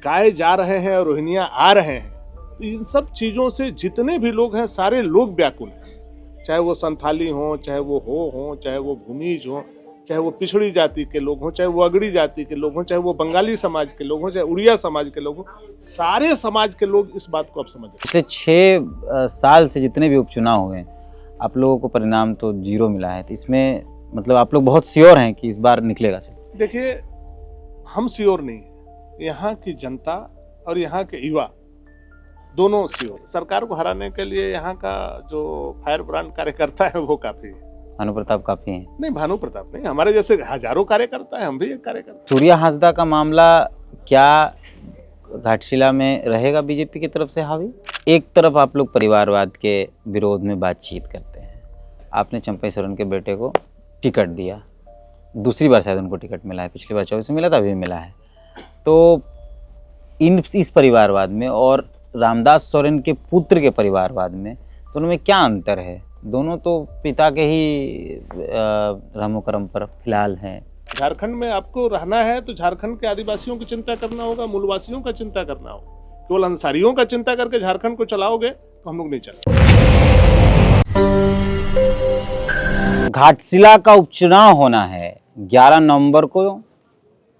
गाय जा रहे हैं और रोहिणियां आ रहे हैं, तो इन सब चीजों से जितने भी लोग हैं सारे लोग व्याकुल हैं, चाहे वो संथाली हों, चाहे वो हों, चाहे वो भूमिज हों, चाहे वो पिछड़ी जाति के लोग हों, चाहे वो अगड़ी जाति के लोग हों, चाहे वो बंगाली समाज के लोग हों, चाहे उड़िया समाज के लोग हों, सारे समाज के लोग इस बात को अब समझ रहे हैं। पिछले 6 साल से जितने भी उपचुनाव हुए आप लोगों को परिणाम तो 0 मिला है, तो इसमें मतलब आप लोग बहुत श्योर हैं कि इस बार निकलेगा? देखिए, हम श्योर नहीं है, यहाँ की जनता और यहाँ के युवा दोनों श्योर। सरकार को हराने के लिए यहाँ का जो फायर ब्रांड कार्यकर्ता है वो काफी है। भानु प्रताप काफी है? नहीं, भानु प्रताप नहीं, हमारे जैसे हजारों कार्यकर्ता है, हम भी एक कार्यकर्ता। सूर्या हासदा का मामला क्या घाटशिला में रहेगा बीजेपी की तरफ से हावी? एक तरफ आप लोग परिवारवाद के विरोध में बातचीत करते हैं, आपने चंपई सोरेन के बेटे को टिकट दिया, दूसरी बार शायद उनको टिकट मिला है, पिछली बार 24 में मिला था, अभी मिला है। तो इस परिवारवाद में और रामदास सोरेन के पुत्र के परिवारवाद में दोनों में क्या अंतर है? दोनों तो पिता के ही रहमो करम पर फिलहाल हैं। झारखंड में आपको रहना है तो झारखंड के आदिवासियों की चिंता करना होगा, मूलवासियों का चिंता करना होगा। केवल अंसारियों का चिंता करके झारखंड को चलाओगे तो हम लोग नहीं चलाएंगे। घाटशिला का उपचुनाव होना है, 11 नवंबर को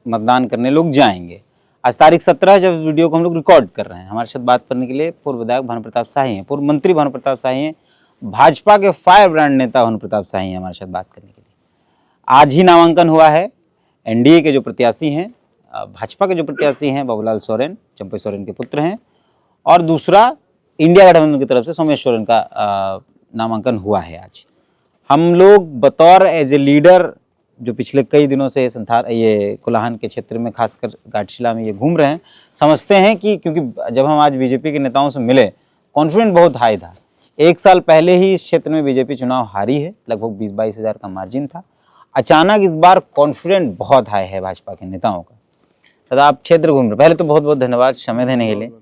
मतदान करने लोग जाएंगे। आज तारीख 17 जब वीडियो को हम लोग रिकॉर्ड कर रहे हैं, हमारे साथ बात करने के लिए पूर्व विधायक भानु प्रताप शाही हैं, पूर्व मंत्री भानु प्रताप शाही हैं, भाजपा के फायर ब्रांड नेता भानु प्रताप शाही हैं हमारे साथ बात करने के लिए। आज ही नामांकन हुआ है। एनडीए के जो प्रत्याशी हैं, भाजपा के जो प्रत्याशी हैं बाबूलाल सोरेन, चंपई सोरेन के पुत्र हैं, और दूसरा इंडिया गठबंधन की तरफ से सोमेश सोरेन का नामांकन हुआ है आज। हम लोग बतौर एज ए लीडर जो पिछले कई दिनों से ये कोलाहन के क्षेत्र में खासकर घाटशिला में ये घूम रहे हैं, समझते हैं कि क्योंकि जब हम आज बीजेपी के नेताओं से मिले, कॉन्फिडेंट बहुत हाई था। 1 साल पहले ही इस क्षेत्र में बीजेपी चुनाव हारी है, लगभग 20-22 हज़ार का मार्जिन था। अचानक इस बार कॉन्फिडेंट बहुत हाई है भाजपा के नेताओं का। तो आप क्षेत्र घूम रहे, पहले तो बहुत बहुत धन्यवाद समय देने के लिए।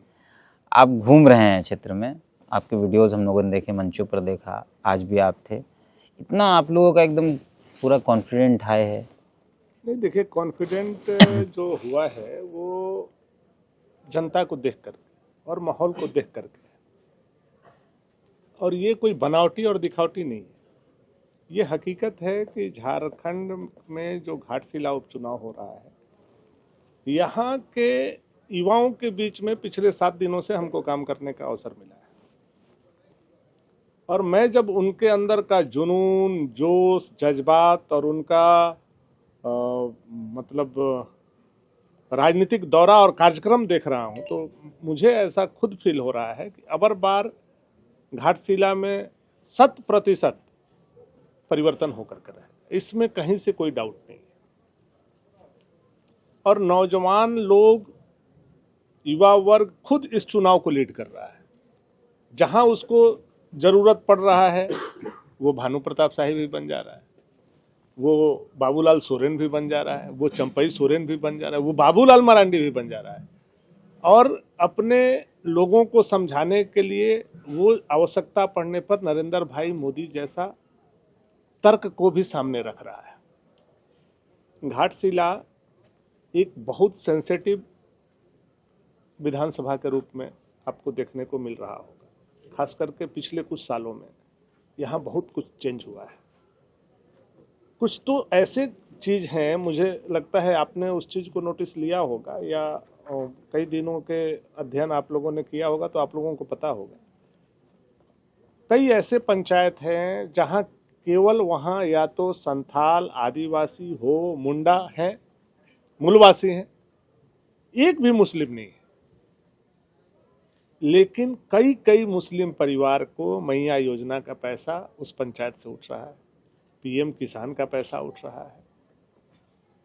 आप घूम रहे हैं क्षेत्र में, आपके वीडियोज़ हम लोगों ने देखे, मंचों पर देखा, आज भी आप थे, इतना आप लोगों का एकदम पूरा कॉन्फिडेंट हाई है? नहीं, देखिए, कॉन्फिडेंट जो हुआ है वो जनता को देख करके और माहौल को देख करके, और ये कोई बनावटी और दिखावटी नहीं है। ये हकीकत है कि झारखंड में जो घाटशिला उपचुनाव हो रहा है, यहाँ के युवाओं के बीच में पिछले 7 दिनों से हमको काम करने का अवसर मिला है, और मैं जब उनके अंदर का जुनून, जोश, जज्बात और उनका मतलब राजनीतिक दौरा और कार्यक्रम देख रहा हूं, तो मुझे ऐसा खुद फील हो रहा है कि अबर बार घाटशिला में 100% परिवर्तन होकर कर है, इसमें कहीं से कोई डाउट नहीं है। और नौजवान लोग, युवा वर्ग खुद इस चुनाव को लीड कर रहा है। जहां उसको जरूरत पड़ रहा है वो भानु प्रताप शाही भी बन जा रहा है, वो बाबूलाल सोरेन भी बन जा रहा है, वो चंपई सोरेन भी बन जा रहा है, वो बाबूलाल मरांडी भी बन जा रहा है, और अपने लोगों को समझाने के लिए वो आवश्यकता पड़ने पर नरेंद्र भाई मोदी जैसा तर्क को भी सामने रख रहा है। घाटशिला एक बहुत सेंसिटिव विधानसभा के रूप में आपको देखने को मिल रहा होगा। खास करके पिछले कुछ सालों में यहाँ बहुत कुछ चेंज हुआ है। कुछ तो ऐसे चीज़ हैं, मुझे लगता है आपने उस चीज़ को नोटिस लिया होगा या कई दिनों के अध्ययन आप लोगों ने किया होगा, तो आप लोगों को पता होगा। कई ऐसे पंचायत हैं जहाँ केवल वहाँ या तो संथाल, आदिवासी हो, मुंडा हैं, मूलवासी हैं, एक भी मुस्लिम नहीं है। लेकिन कई मुस्लिम परिवार को मैया योजना का पैसा उस पंचायत से उठ रहा है, पीएम किसान का पैसा उठ रहा है,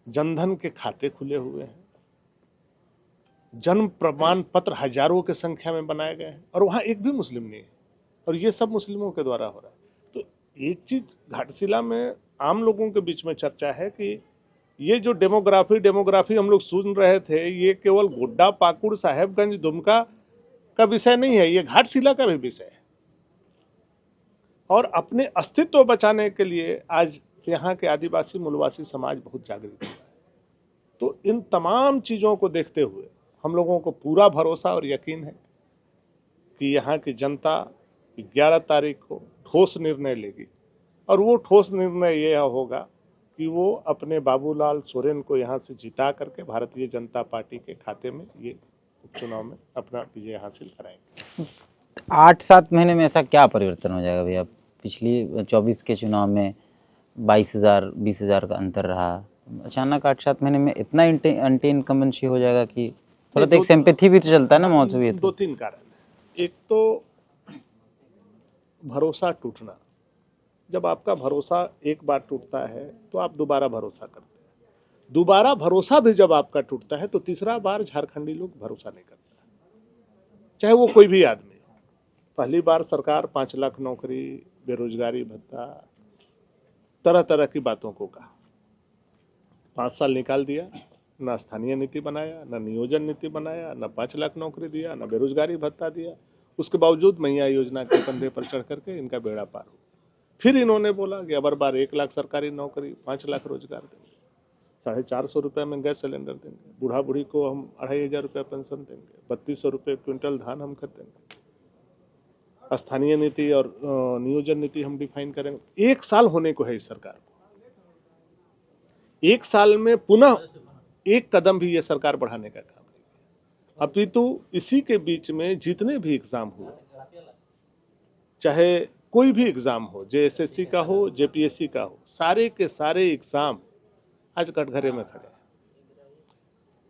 जनधन के खाते खुले हुए हैं, जन्म प्रमाण पत्र हजारों के संख्या में बनाए गए हैं, और वहाँ एक भी मुस्लिम नहीं है, और ये सब मुस्लिमों के द्वारा हो रहा है। तो एक चीज घाटशिला में आम लोगों के बीच में चर्चा है कि ये जो डेमोग्राफी हम लोग सुन रहे थे, ये केवल गोड्डा, पाकुड़, साहेबगंज, दुमका का विषय नहीं है, ये घाटशिला का भी विषय है। और अपने अस्तित्व बचाने के लिए आज यहाँ के आदिवासी मूलवासी समाज बहुत जागृत हुआ है। तो इन तमाम चीज़ों को देखते हुए हम लोगों को पूरा भरोसा और यकीन है कि यहाँ की जनता 11 तारीख को ठोस निर्णय लेगी, और वो ठोस निर्णय यह होगा कि वो अपने बाबूलाल सोरेन को यहाँ से जिता करके भारतीय जनता पार्टी के खाते में ये उपचुनाव में अपना विजय हासिल कराएंगे। 8-7 महीने में ऐसा क्या परिवर्तन हो जाएगा भैया? पिछली 24 के चुनाव में 22,000-20,000 का अंतर रहा, अचानक 8-7 महीने में इतना एंटी इनकम्बेंसी हो जाएगा कि थोड़ा तो एक सिंपैथी भी तो चलता है ना महोत्सव। 2-3 कारण है। एक तो भरोसा टूटना, जब आपका भरोसा एक बार टूटता है तो आप दोबारा भरोसा करते हैं, दोबारा भरोसा भी जब आपका टूटता है तो तीसरा बार झारखंडी लोग भरोसा नहीं करता, चाहे वो कोई भी आदमी हो। पहली बार सरकार 5 लाख नौकरी, बेरोजगारी भत्ता, तरह तरह की बातों को कहा, 5 साल निकाल दिया, ना स्थानीय नीति बनाया, ना नियोजन नीति बनाया, ना 5 लाख नौकरी दिया, ना बेरोजगारी भत्ता दिया। उसके बावजूद मैया योजना के कंधे पर चढ़ करके इनका बेड़ा पार हो। फिर इन्होंने बोला कि अब बार 1 लाख सरकारी नौकरी, 5 लाख रोजगार देंगे, 450 रुपये में गैस सिलेंडर देंगे, बूढ़ा बूढ़ी को हम 2,500 रुपये पेंशन देंगे, 3200 रुपये क्विंटल धान हम खरीदेंगे, स्थानीय नीति और नियोजन नीति हम डिफाइन करेंगे। 1 साल होने को है इस सरकार को, 1 साल में पुनः एक कदम भी ये सरकार बढ़ाने का काम नहीं। अपितु इसी के बीच में जितने भी एग्जाम हुए, चाहे कोई भी एग्जाम हो, JSSC का हो, JPSC का हो, सारे के सारे एग्जाम आज कटघरे में खड़े हैं।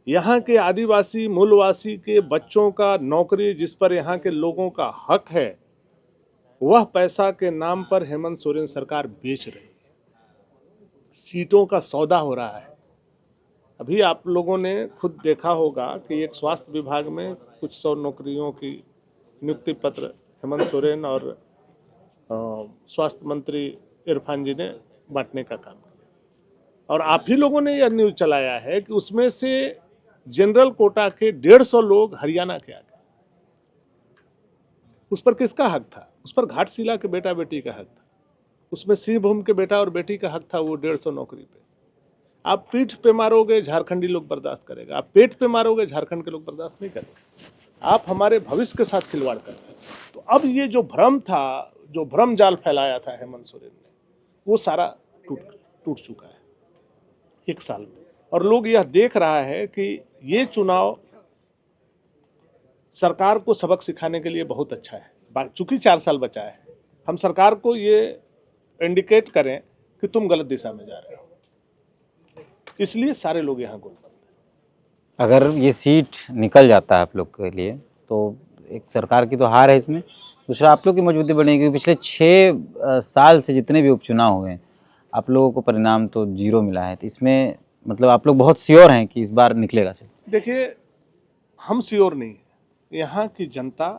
यहाँ के आदिवासी मूलवासी के बच्चों का नौकरी, जिस पर यहाँ के लोगों का हक है, वह पैसा के नाम पर हेमंत सोरेन सरकार बेच रही है। सीटों का सौदा हो रहा है। अभी आप लोगों ने खुद देखा होगा कि एक स्वास्थ्य विभाग में कुछ 100 नौकरियों की नियुक्ति पत्र हेमंत सोरेन और स्वास्थ्य मंत्री इरफान जी ने बांटने का काम किया, और आप ही लोगों ने यह न्यूज चलाया है कि उसमें से जनरल कोटा के 150 लोग हरियाणा के आ गए। उस पर किसका हक था? उस पर घाटशिला के बेटा बेटी का हक था, उसमें सिंहभूम के बेटा और बेटी का हक था। वो 150 नौकरी पे आप पीठ पे मारोगे, झारखंडी लोग बर्दाश्त करेगा, आप पेट पे मारोगे, झारखंड के लोग बर्दाश्त नहीं करेंगे। आप हमारे भविष्य के साथ खिलवाड़ कर रहे हैं। तो अब ये जो भ्रम था, जो भ्रम जाल फैलाया था हेमंत सोरेन ने, वो सारा टूट चुका है 1 साल में। और लोग यह देख रहा है कि ये चुनाव सरकार को सबक सिखाने के लिए बहुत अच्छा है। चूंकि 4 साल बचा है, हम सरकार को ये इंडिकेट करें कि तुम गलत दिशा में जा रहे हो, इसलिए सारे लोग यहाँ गोल बनते हैं। अगर ये सीट निकल जाता है आप लोग के लिए तो एक सरकार की तो हार है इसमें, दूसरा आप लोग की मजबूती बढ़ेगी। पिछले 6 साल से जितने भी उपचुनाव हुए हैं आप लोगों को परिणाम तो 0 मिला है, तो इसमें मतलब आप लोग बहुत श्योर हैं कि इस बार निकलेगा सर? देखिए, हम श्योर नहीं है, यहाँ की जनता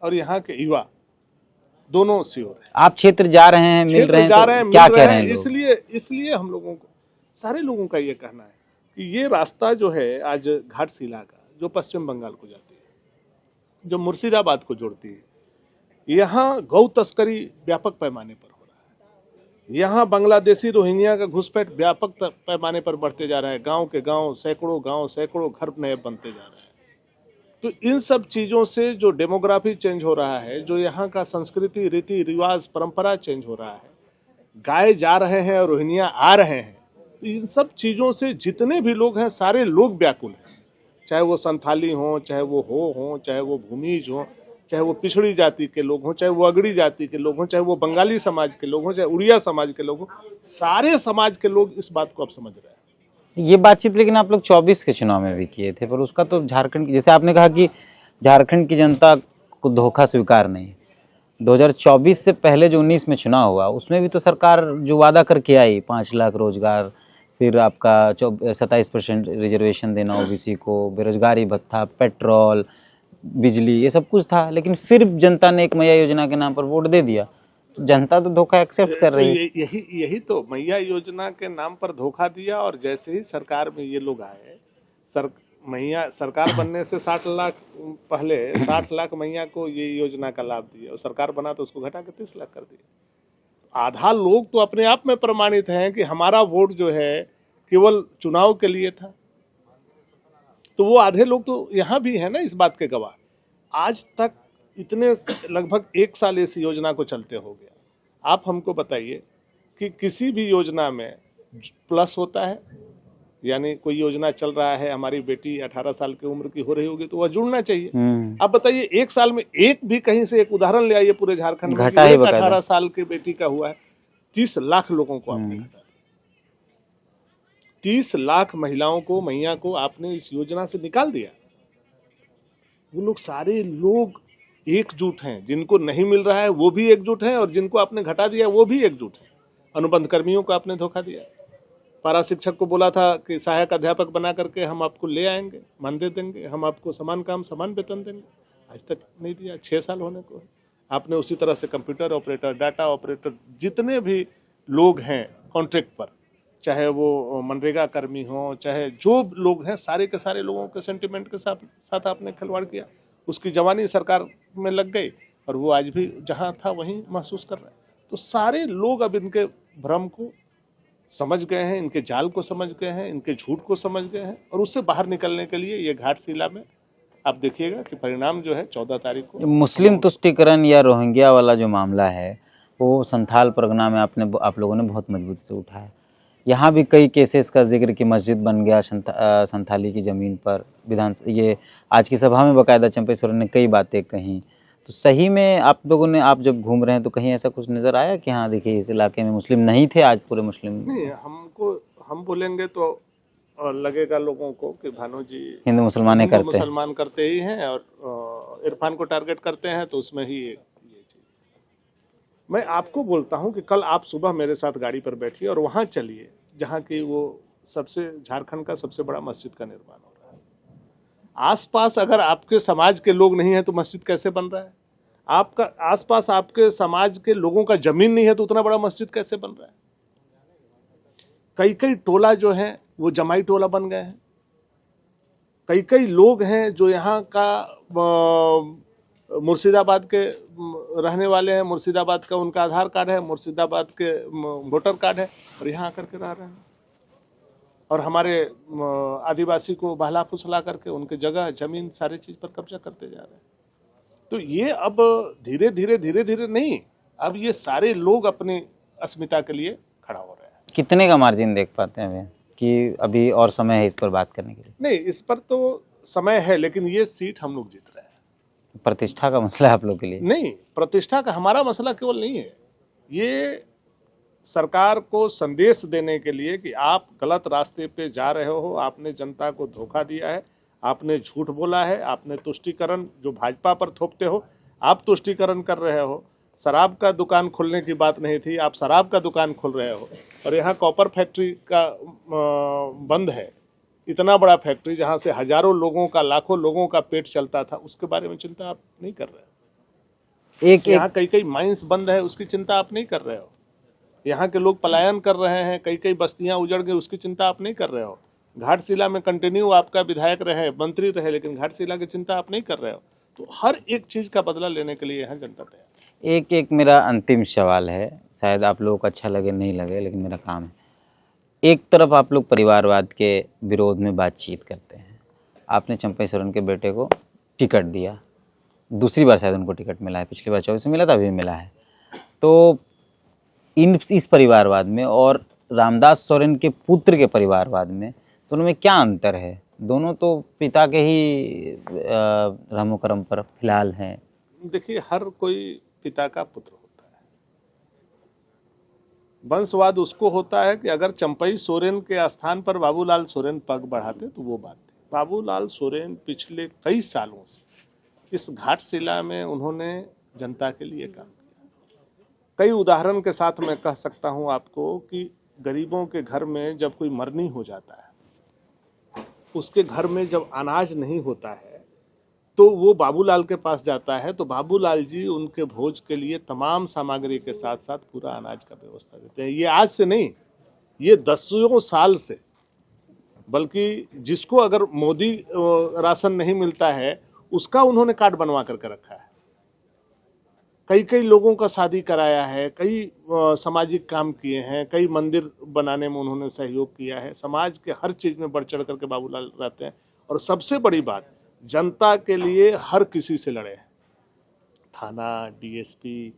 और यहाँ के युवा दोनों श्योर है। आप क्षेत्र जा रहे हैं, मिल रहे हैं, तो क्या कह रहे हैं लोग? इसलिए हम लोगों को, सारे लोगों का ये कहना है कि ये रास्ता जो है आज घाटशिला का, जो पश्चिम बंगाल को जाती है, जो मुर्शिदाबाद को जोड़ती है, यहाँ गौ तस्करी व्यापक पैमाने पर हो रहा है। यहाँ बांग्लादेशी रोहिंग्या का घुसपैठ व्यापक पैमाने पर बढ़ते जा रहा है। गांव के गांव, सैकड़ों घर नए बनते जा रहे हैं। तो इन सब चीज़ों से जो डेमोग्राफी चेंज हो रहा है, जो यहाँ का संस्कृति, रीति रिवाज, परंपरा चेंज हो रहा है, गाय जा रहे हैं और रोहिंग्या आ रहे हैं, तो इन सब चीज़ों से जितने भी लोग हैं, सारे लोग व्याकुल हैं। चाहे वो संथाली हों, चाहे वो हों, चाहे वो भूमिज हों, चाहे वो पिछड़ी जाति के लोग हों, चाहे वो अगड़ी जाति के लोग हों, चाहे वो बंगाली समाज के लोग हों, चाहे उड़िया समाज के लोग हों, सारे समाज के लोग इस बात को अब समझ रहे हैं। ये बातचीत लेकिन आप लोग 24 के चुनाव में भी किए थे, पर उसका तो झारखंड की, जैसे आपने कहा कि झारखंड की जनता को धोखा स्वीकार नहीं। 2024 से पहले जो 19 में चुनाव हुआ उसमें भी तो सरकार जो वादा करके आई, 5 लाख रोजगार, फिर आपका 27% रिजर्वेशन देना ओबीसी को, बेरोजगारी भत्ता, पेट्रोल, बिजली, ये सब कुछ था, लेकिन फिर जनता ने एक मैया योजना के नाम पर वोट दे दिया। तो जनता तो धोखा एक्सेप्ट कर रही है। यही तो मैया योजना के नाम पर धोखा दिया। और जैसे ही सरकार में ये लोग आए, मैया सरकार बनने से 60 लाख पहले 60 लाख मैया को ये योजना का लाभ दिया, और सरकार बना तो उसको घटा के 30 लाख कर दिया। आधा लोग तो अपने आप में प्रमाणित हैं कि हमारा वोट जो है केवल चुनाव के लिए था। तो वो आधे लोग तो यहाँ भी है ना इस बात के गवाह। आज तक इतने लगभग 1 साल इस योजना को चलते हो गया, आप हमको बताइए कि किसी भी योजना में प्लस होता है, यानी कोई योजना चल रहा है, हमारी बेटी 18 साल की उम्र की हो रही होगी तो वह जुड़ना चाहिए। आप बताइए 1 साल में एक भी कहीं से एक उदाहरण ले आइए पूरे झारखंड में, घटा ही बकायदा। 18 साल की बेटी का हुआ है। 30 लाख लोगों को आपने घटा दिया, 30 लाख महिलाओं को, मैया को आपने इस योजना से निकाल दिया। वो लोग सारे लोग एकजुट हैं, जिनको नहीं मिल रहा है वो भी एकजुट हैं, और जिनको आपने घटा दिया वो भी एकजुट है। अनुबंध कर्मियों को आपने धोखा दिया। पारा शिक्षक को बोला था कि सहायक अध्यापक बना करके हम आपको ले आएंगे, मानदेय देंगे, हम आपको समान काम समान वेतन देंगे, आज तक नहीं दिया। 6 साल होने को आपने उसी तरह से कंप्यूटर ऑपरेटर, डाटा ऑपरेटर, जितने भी लोग हैं कॉन्ट्रैक्ट पर, चाहे वो मनरेगा कर्मी हो, चाहे जो लोग हैं, सारे के सारे लोगों के सेंटिमेंट के साथ आपने खिलवाड़ किया। उसकी जवानी सरकार में लग गई और वो आज भी जहाँ था वहीं महसूस कर रहा है। तो सारे लोग अब इनके भ्रम को समझ गए हैं, इनके जाल को समझ गए हैं, इनके झूठ को समझ गए हैं, और उससे बाहर निकलने के लिए ये घाटशिला में आप देखिएगा कि परिणाम जो है 14 तारीख को। मुस्लिम तुष्टीकरण या रोहिंग्या वाला जो मामला है वो संथाल परगना में आप लोगों ने बहुत मजबूती से उठाया। यहाँ भी कई केसेस का जिक्र कि मस्जिद बन गया संथाली की ज़मीन पर। ये आज की सभा में बाकायदा चंपई सोरेन ने कई बातें कहीं। तो सही में आप लोगों ने, आप जब घूम रहे हैं तो कहीं ऐसा कुछ नज़र आया कि हाँ देखिए इस इलाके में मुस्लिम नहीं थे, आज पूरे मुस्लिम? नहीं, हम बोलेंगे तो लगेगा लोगों को कि भानु जी हिंदू मुसलमान करते ही हैं, और इरफान को टारगेट करते हैं, तो उसमें ही ये चीज़। मैं आपको बोलता हूं कि कल आप सुबह मेरे साथ गाड़ी पर बैठिए और वहां चलिए जहां की वो झारखंड का सबसे बड़ा मस्जिद का निर्माण हो रहा है। आसपास अगर आपके समाज के लोग नहीं है तो मस्जिद कैसे बन रहा है? आपका आसपास आपके समाज के लोगों का जमीन नहीं है तो उतना बड़ा मस्जिद कैसे बन रहा है? कई टोला जो है वो जमाई टोला बन गए हैं। कई लोग हैं जो यहाँ का मुर्शिदाबाद के रहने वाले हैं, मुर्शिदाबाद का उनका आधार कार्ड है, मुर्शिदाबाद के वोटर कार्ड है, और यहाँ आकर के रह रहे हैं, और हमारे आदिवासी को बहला फुसला करके उनके जगह जमीन सारी चीज पर कब्जा करते जा रहे हैं। तो ये अब धीरे धीरे नहीं, अब ये सारे लोग अपनी अस्मिता के लिए खड़ा हो रहे हैं। कितने का मार्जिन देख पाते हैं अभी कि अभी और समय है इस पर बात करने के लिए? नहीं, इस पर तो समय है, लेकिन ये सीट हम लोग जीत रहे हैं। प्रतिष्ठा का मसला है आप लोग के लिए? नहीं, प्रतिष्ठा का हमारा मसला केवल नहीं है, ये सरकार को संदेश देने के लिए कि आप गलत रास्ते पे जा रहे हो, आपने जनता को धोखा दिया है, आपने झूठ बोला है, आपने तुष्टीकरण जो भाजपा पर थोपते हो, आप तुष्टीकरण कर रहे हो। शराब का दुकान खोलने की बात नहीं थी, आप शराब का दुकान खोल रहे हो, और यहाँ कॉपर फैक्ट्री का बंद है, इतना बड़ा फैक्ट्री जहाँ से हजारों लोगों का, लाखों लोगों का पेट चलता था, उसके बारे में चिंता आप नहीं कर रहे हो। यहाँ कई माइंस बंद है, उसकी चिंता आप नहीं कर रहे हो। यहाँ के लोग पलायन कर रहे हैं, कई बस्तियां उजड़ गई, उसकी चिंता आप नहीं कर रहे हो। घाटशिला में कंटिन्यू आपका विधायक रहे, मंत्री रहे, लेकिन घाटशिला की चिंता आप नहीं कर रहे हो। तो हर एक चीज का बदला लेने के लिए यहाँ जनता तैयार। एक मेरा अंतिम सवाल है, शायद आप लोगों को अच्छा लगे नहीं लगे, लेकिन मेरा काम है। एक तरफ आप लोग परिवारवाद के विरोध में बातचीत करते हैं, आपने चंपई सोरेन के बेटे को टिकट दिया, दूसरी बार शायद उनको टिकट मिला है, पिछली बार 24 में मिला था, अभी मिला है। तो इस परिवारवाद में और रामदास सोरेन के पुत्र के परिवारवाद में दोनों में क्या अंतर है? दोनों तो पिता के ही रहमो करम पर फिलहाल हैं। देखिए, हर कोई पिता का पुत्र होता है। वंशवाद उसको होता है कि अगर चंपई सोरेन के स्थान पर बाबूलाल सोरेन पग बढ़ाते तो वो बात थी। बाबूलाल सोरेन पिछले कई सालों से इस घाटशिला में उन्होंने जनता के लिए काम किया। कई उदाहरण के साथ मैं कह सकता हूं आपको कि गरीबों के घर में जब कोई मरनी हो जाता है, उसके घर में जब अनाज नहीं होता है तो वो बाबूलाल के पास जाता है, तो बाबूलाल जी उनके भोज के लिए तमाम सामग्री के साथ साथ पूरा अनाज का व्यवस्था देते हैं। ये आज से नहीं, ये दसियों साल से, बल्कि जिसको अगर मोदी राशन नहीं मिलता है उसका उन्होंने कार्ड बनवा करके रखा है। कई लोगों का शादी कराया है, कई सामाजिक काम किए हैं, कई मंदिर बनाने में उन्होंने सहयोग किया है। समाज के हर चीज में बढ़ चढ़ करके बाबूलाल रहते हैं, और सबसे बड़ी बात, जनता के लिए हर किसी से लड़े हैं। थाना, डीएसपी,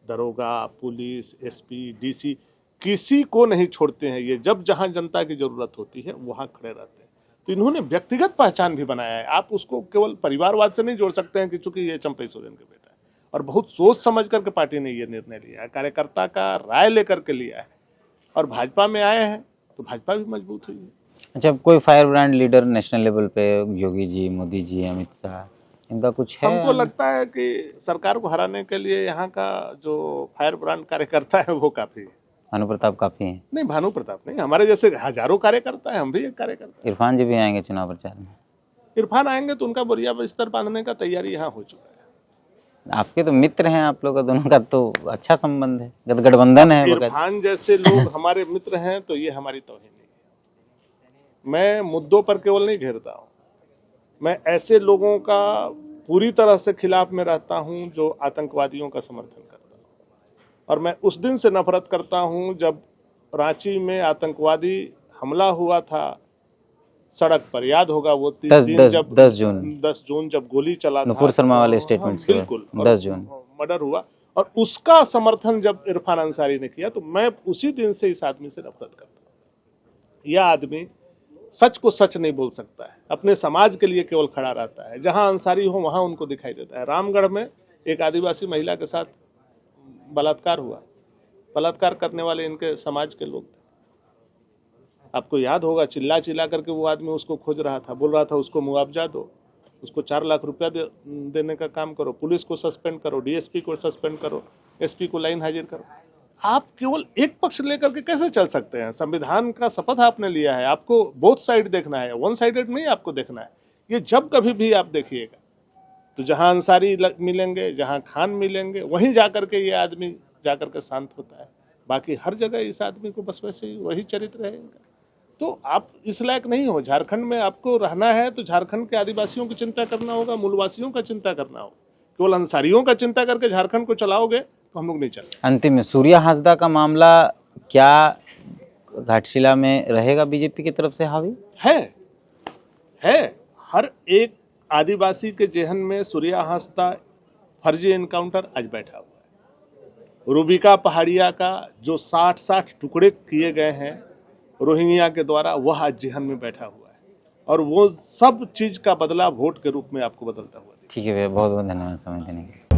दरोगा, पुलिस, एसपी, डीसी, किसी को नहीं छोड़ते हैं ये। जब जहां जनता की जरूरत होती है वहां खड़े रहते हैं। तो इन्होंने व्यक्तिगत पहचान भी बनाया है। आप उसको केवल परिवारवाद से नहीं जोड़ सकते हैं कि चूंकि ये चंपई सोरेन का बेटा है। और बहुत सोच समझ करके पार्टी ने ये निर्णय लिया है, कार्यकर्ता का राय लेकर के लिया है। और भाजपा में आए हैं तो भाजपा भी मजबूत हुई है। अच्छा, कोई fire brand leader national level पे, योगी जी, मोदी जी, अमित शाह, इनका कुछ है? हमको लगता है कि सरकार को हराने के लिए यहाँ का जो फायर ब्रांड कार्यकर्ता है वो काफी है। भानु प्रताप काफी हैं? नहीं, भानु प्रताप नहीं, हमारे जैसे हजारों कार्यकर्ता है, हम भी एक कार्यकर्ता। इरफान जी भी आएंगे चुनाव प्रचार में? इरफान आएंगे तो उनका बोरिया बिस्तर बांधने का तैयारी यहाँ हो चुका है। आपके तो मित्र हैं, आप लोग का दोनों का तो अच्छा संबंध है, गठबंधन है। इरफान जैसे लोग हमारे मित्र हैं तो ये हमारी तौहीन नहीं है। मैं मुद्दों पर केवल नहीं घेरता हूँ, मैं ऐसे लोगों का पूरी तरह से खिलाफ में रहता हूँ जो आतंकवादियों का समर्थन करता हूँ। और मैं उस दिन से नफरत करता हूँ जब रांची में आतंकवादी हमला हुआ था सड़क पर, याद होगा वो 10 जून जब गोली चला था, नुपुर शर्मा वाले स्टेटमेंट्स के, बिल्कुल 10 जून मर्डर हुआ, और उसका समर्थन जब इरफान अंसारी ने किया तो मैं उसी दिन से इस आदमी से नफरत करता हूँ। यह आदमी सच को सच नहीं बोल सकता है, अपने समाज के लिए केवल खड़ा रहता है। जहां अंसारी हो वहां उनको दिखाई देता है। रामगढ़ में एक आदिवासी महिला के साथ बलात्कार हुआ, बलात्कार करने वाले इनके समाज के लोग थे। आपको याद होगा, चिल्ला चिल्ला करके वो आदमी उसको खोज रहा था, बोल रहा था उसको मुआवजा दो, उसको 4 लाख रुपया देने का काम करो, पुलिस को सस्पेंड करो, डीएसपी को सस्पेंड करो, एसपी को लाइन हाजिर करो। आप केवल एक पक्ष लेकर के कैसे चल सकते हैं? संविधान का शपथ आपने लिया है, आपको बोथ साइड देखना है, वन साइडेड नहीं आपको देखना है। ये जब कभी भी आप देखिएगा तो जहां अंसारी मिलेंगे, जहां खान मिलेंगे, वहीं जाकर के ये आदमी जाकर के शांत होता है। बाकी हर जगह इस आदमी को बस वैसे ही वही चरित्र है इनका। तो आप इस लायक नहीं हो। झारखंड में आपको रहना है तो झारखंड के आदिवासियों की चिंता करना होगा, मूलवासियों का चिंता करना होगा। केवल अंसारियों का चिंता करके झारखंड को चलाओगे तो हम लोग नहीं चलेंगे। अंतिम में सूर्या हासदा का मामला क्या घाटशिला में रहेगा बीजेपी की तरफ से हावी? है। हर एक आदिवासी के जेहन में सूर्या हासदा फर्जी एनकाउंटर आज बैठा हुआ है। रूबिका पहाड़िया का जो 60 टुकड़े किए गए हैं रोहिंग्या के द्वारा, वह आज जेहन में बैठा हुआ है। और वो सब चीज का बदला वोट के रूप में आपको बदलता हुआ। ठीक है भैया, बहुत बहुत धन्यवाद समय देने के लिए।